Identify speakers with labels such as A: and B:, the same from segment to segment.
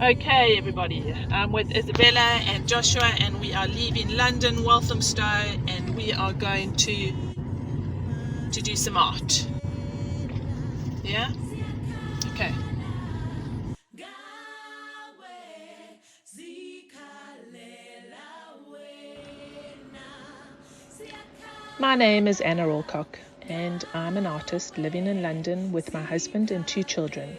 A: Okay, everybody, I'm with Isabella and Joshua, and we are leaving London, Walthamstow, and we are going to do some art. Yeah? Okay. My name is Anna Alcock, and I'm an artist living in London with my husband and 2 children.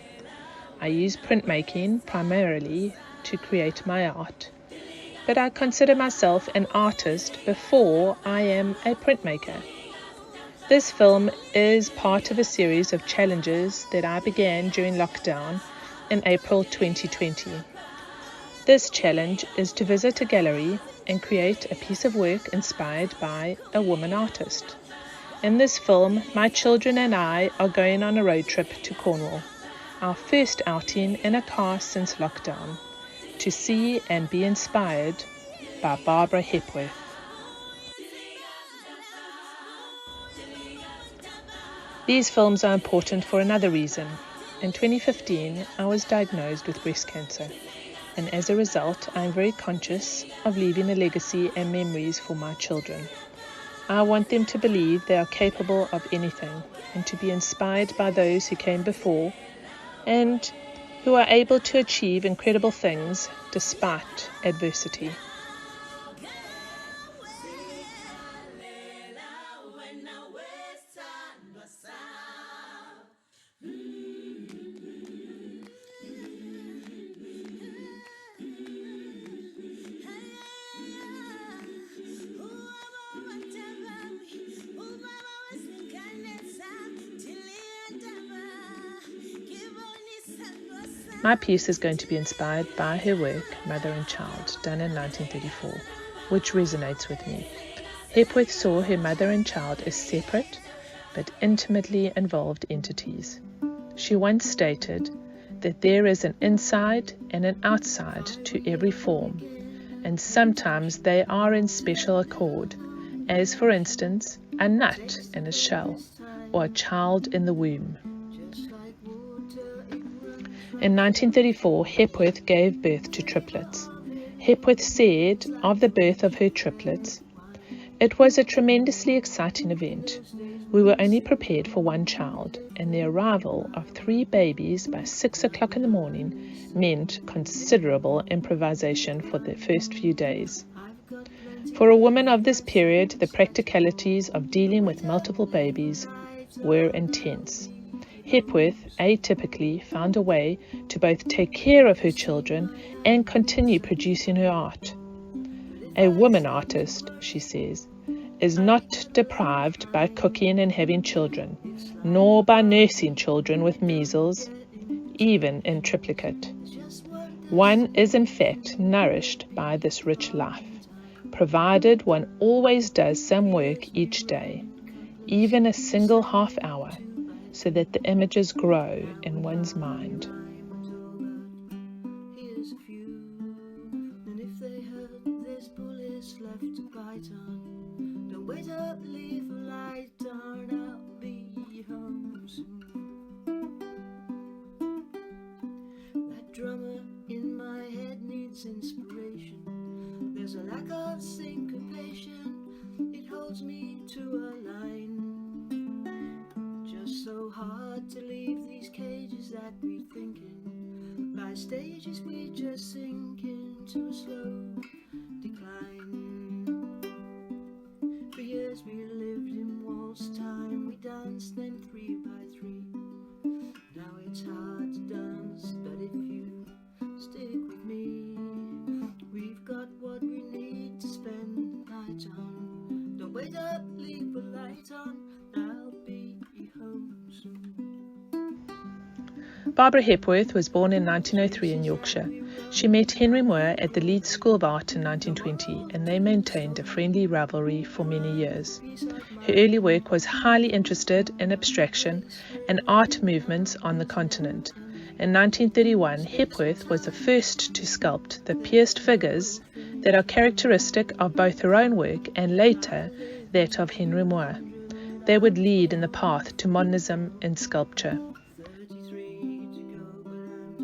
A: I use printmaking primarily to create my art, but I consider myself an artist before I am a printmaker. This film is part of a series of challenges that I began during lockdown in April 2020. This challenge is to visit a gallery and create a piece of work inspired by a woman artist. In this film, my children and I are going on a road trip to Cornwall, our first outing in a car since lockdown, to see and be inspired by Barbara Hepworth. These films are important for another reason. In 2015, I was diagnosed with breast cancer, and as a result, I am very conscious of leaving a legacy and memories for my children. I want them to believe they are capable of anything and to be inspired by those who came before and who are able to achieve incredible things despite adversity. My piece is going to be inspired by her work, Mother and Child, done in 1934, which resonates with me. Hepworth saw her mother and child as separate but intimately involved entities. She once stated that there is an inside and an outside to every form, and sometimes they are in special accord, as for instance, a nut in a shell or a child in the womb. In 1934, Hepworth gave birth to triplets. Hepworth said of the birth of her triplets, "It was a tremendously exciting event. We were only prepared for 1 child, and the arrival of 3 babies by 6 o'clock in the morning meant considerable improvisation for the first few days." For a woman of this period, the practicalities of dealing with multiple babies were intense. Hepworth atypically found a way to both take care of her children and continue producing her art. A woman artist, she says, is not deprived by cooking and having children, nor by nursing children with measles, even in triplicate. One is in fact nourished by this rich life, provided one always does some work each day, even a single half hour, so that the images grow in one's mind.
B: Here's a few, and if they hurt, there's bullets left to bite on. Don't wait up, leave the light on, I'll be home soon. That drummer in my head needs inspiration. There's a lack of syncopation, it holds me to a line. So hard to leave these cages that we think in. By stages we just sink into a slow decline. For years we lived in waltz time, we danced then 3 by 3. Now it's hard to dance, but if you stick with me, we've got what we need to spend the night on. Don't wait up, leave the light on, I'll be home soon.
A: Barbara Hepworth was born in 1903 in Yorkshire. She met Henry Moore at the Leeds School of Art in 1920, and they maintained a friendly rivalry for many years. Her early work was highly interested in abstraction and art movements on the continent. In 1931, Hepworth was the first to sculpt the pierced figures that are characteristic of both her own work and later that of Henry Moore. They would lead in the path to modernism in sculpture.